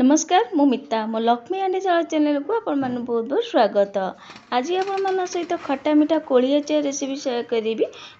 नमस्कार मु मिता मो लक्ष्मी आंटी चाल चैनल को आपण बहुत बहुत स्वागत। आज आपण सहित खट्टा मीठा कोली आचार रेसिपी शेयर करी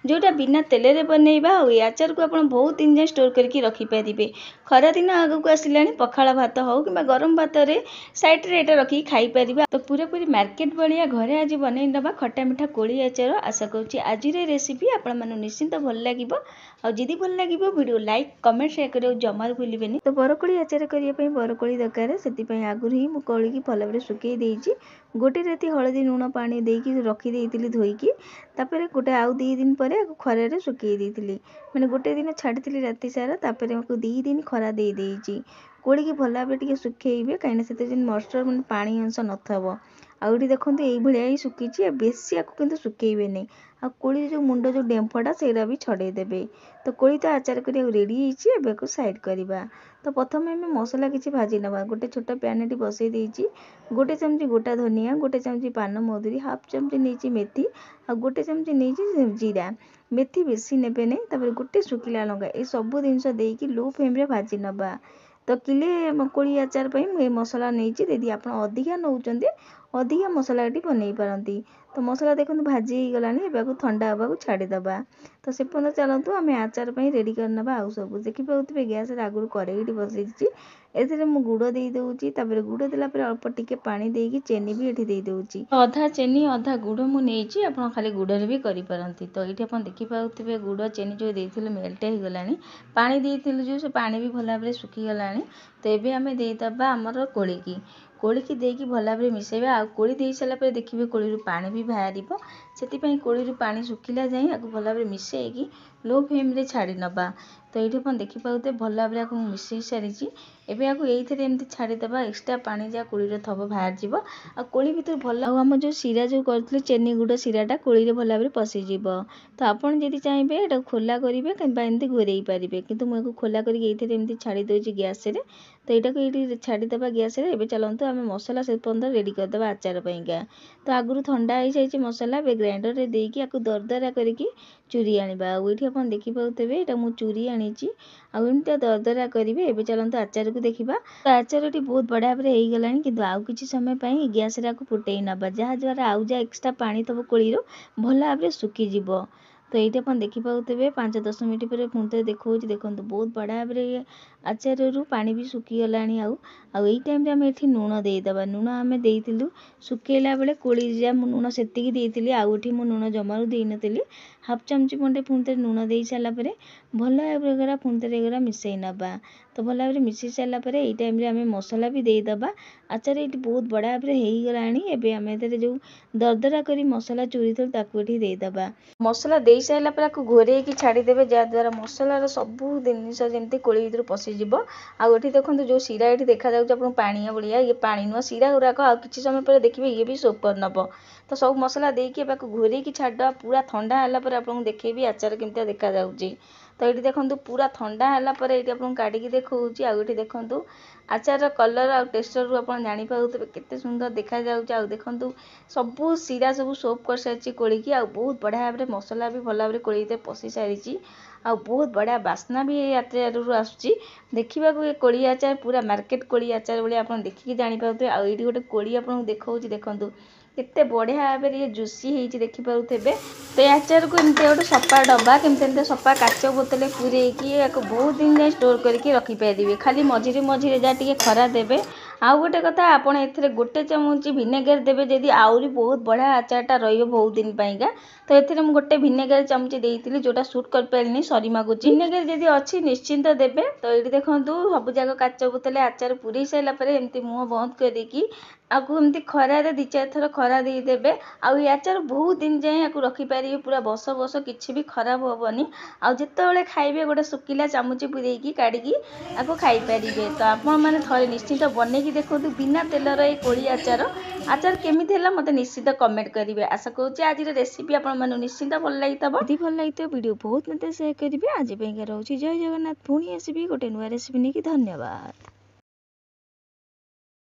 जोटा बिना तेल रे बनैबा और आचार को आपण बहुत दिन जाए स्टोर करके रखी पारिबे। खरा दिन आग को आसिलानी पखाला भात हो कि गरम भात रे साइड रे एटा रखी खाई परिबा। तो पूरा पूरी मार्केट बलिया घरे आज बनै नबा खट्टा मीठा कोली आचार। आशा करूची आज रे रेसिपी आपण मानु निश्चिंत भल लागिबो। और जदि भल लागिबो वीडियो लाइक कमेंट शेयर करियो जमार भूलिबेनी। तो बरकोली आचार करिया पई बरकोली दरकार से आगुरी ही कोली की भल भाव सुखई देइछि। गोटे राति हलदी लुण पानी देकी रखी देइतिली धोईकी तापर गोटे आउ 2 दिन पर खरा रे सुखई देइतिली। माने गोटे दिन छाड़ीतिली राति सारा तापर 2 दिन खरा दे देइछि। कोली की भल भाव टिके सुखेइबे काइना सेते जिन मॉइस्चर माने पानी अंश नथबो। आउ एठी देखंतु एई भलिया ही सुखिछि बेसी आकु किंतु सुखेइबे नै। आ कोली जो मुंड जो डेम्फटा सेरा भी छड़े देबे। तो कोली तो आचार करिया रेडी हिछि एबे को साइड करिबा। तो प्रथम में मसला किछि भाजी नबा। गोटे छोटा पैन एटी बसई देइछि। गोटे चमची गोटा धनिया गोटे चमची पान मधुरी हाफ चमची नेछि मेथी आ गोटे चमची नेछि जीरा। मेथी बेसी नेबे नै। तापर गोटे सुखिला लंका ए सब जिंस देइकी लो फ्लेम रे भाजी नबा। तो किले कोली आचार पई ए मसला नेछि यदि आपण अधिका नउचंदे अधिका मसला एटी बनै पारंती। तो मसला देखंतु भाजी ही गलानी एबाकू ठंडा हबाकू छाड़ी दबा। तो से पन चलंतु आमे आचार पई रेडी करनबा। आउ सब देखि पाउतबे गैस रे आगुर करेईटी बसैछि। एथिरे मु गुड़ देई दउछि। तापर गुड़ देला पर अल्प टिके पानी देकी चेनी भी एठी देई दउछि। आधा चेनी आधा गुड़ मु नेछि आपण खाली गुड़ रे भी करि पारंती। तो एठी आपण देखि पाउतबे गुड़ चेनी जो देइथिले मेल्ट हे गलानी। पानी देइथिले जो से पानी भी भला भाबरे सुखी गलानी। तो एबे आमे देई दबा हमर कोली की देकी भला भाबरे मिसेबा। आ कोली देई सला पर देखिबे कोली रु पानी भी बाहरिबो। सेति पई कोली रु पानी सुखिला जाई आकु भला भाबरे मिसेकी लो फ्लेम रे छाड़ी नबा। तो एठी आपण देखि पाउते भला भाबरे आकु मिसेई सारिछि। एबे आकु एइथिरे एमति छाड़ी दबा। एक्स्ट्रा पानी जा कोली रे थबो बाहर जिवो। आ कोली भीतर भला आ हम जो सीरा जो करथले चेनी गुड़ सीराटा कोली रे भला भाबरे पसि जिवो। तो आपण जदि चाहिबे एटा खोला करिवे किबा एमति घोरेई पारिबे। किंतु मु एकु खोला करी एइथिरे एमति छाड़ी दोछि गैस रे। तो एटा को एठी छाड़ी दबा गैस रे। एबे चलंतु आमे मसला से पंद रेडी कर दबा आचार पईगा। तो आगुरु ठंडा हो जाइछि मसला बे ग्राइंडर रे देकी आकु दरदरा करिकी चूरी आनिबा। आ एठी आपण देखि पाउतबे एटा मु चूरी आनिछि। आ एमति दरदरा करिवे। एबे चलंतु आचार को देखिबा। तो आचार एठी बहुत बडा भाबरे हेई गलानी किंतु आउ किछि समय पई गैस रे आकु फुटेई नबा। जहा द्वारा आउ जा एक्स्ट्रा पानी तब कोली रो भला भाबरे सुखी जिवो। तो एठी आपण देखि पाउतबे 5-10 मिनिट पर पुंते देखौछि देखंतु बहुत बडा भाबरे आचार रु पानी भी सुखी गलानी। आउ एई टाइम रे हम एठी नून देई दबा। नून हमें देइतिलु सुकेला बेले कोली जा मु नून सेतिकी देइतिली। आउ एठी मु नून जमारु देइ नतिली। हाफ चमची पंडे पुंते नून देई साला परे भला भाबरे गरा पुंते रे गरा मिसेई नबा। तो भला भाबरे मिसेई साला परे एई टाइम रे हमें मसला भी देई दबा। आचार एठी बहुत बडा भाबरे हेई गलानी। एबे हमें एतरे जो दरदरा करी मसला चूरीथल ताकू एठी देई दबा। मसला देई साला पर आकु घोरेई की छाड़ी देबे जा द्वारा मसला रो सब जिनिस जेमति कोली भीतर पसि जिवो। आउ एठी देखंतु जो सीरा एठी देखा जाउछ आपन पानिया बलिया ये पानी नुआ सीरा गुराक आ किछि समय पर देखिबे ये भी सोप कर नबो। तो सब मसला देकी बाकु घोरे की छाड़ पूरा ठंडा हला पर आपन देखेबी आचार केमतिया देखा जाउछि। तो एठी देखंतु पूरा ठंडा हला पर एठी आपन काढी की देखौछि। आ एठी देखंतु आचार कलर आ टेक्सचर रु आपन जानि पाउतबे केते सुंदर देखा जाउछि। आ देखंतु सब सीरा सब सोप कर सारिछि कोली की। आ बहुत बडा भाबरे मसला भी भला भाबरे कोली ते पसि सारिछि। आ बहुत बड़ा बास्ना भी ए आचार रु आसुछि। देखिबाकू ए कोली आचार पूरा मार्केट कोली आचार बली आपन देखिकी जानि पाउतबे। आ एठी गोटे कोली आपन देखौछि देखंतु केते बढ़िया भाबरे ये जुसी हेछि देखि पाउतबे। तो आचार को एमते गोटे सफा डब्बा केमते सफा काच बोतले पुरेकी याको बहुत दिन जाए स्टोर करके रखी पारिबे। खाली मझिरे मझिरे जा टिके खरा देबे। आउ गोटे कथा आपण एथिरे गोटे चमची विनेगर देबे जदि आउरी बहुत बढ़िया आचारटा रहिबो बहुत दिन पाइका। तो एथिरे मु गोटे विनेगर चमची देइतिली जोटा शूट कर पाइलनी सरी मागुची। विनेगर जदि अछि निश्चिंत देबे। तो एठी देखंतु सब जागा काच बोतले आचार पुरई साइला परे एमती मुंह बंद करिकी आकु एमती खरा रे 2-4 थर खरा देई देबे। आउ ये आचार बहुत दिन जाए आकु रखी पारिबे पूरा बस किछि भी खराब होबनी। आउ जेतेबेले खाइबे गोटे सुकिला चामची पुरैकी काढिकी आकु खाइ पारिबे। तो आपण माने थरे निश्चिंत बनेकी देखंतु बिना तेलर ए कोली आचार केमिति होला मते निश्चित कमेंट करिवे। आशा करूची आज रेसिपी आपण मानु निश्चिंत भल लागितबो। यदि भल लागितो वीडियो बहुत मते शेयर करिवे। आज पई रहउची जय जगन्नाथ। पुणी आसीबी गोटे नुवा रेसिपी नेकी। धन्यवाद।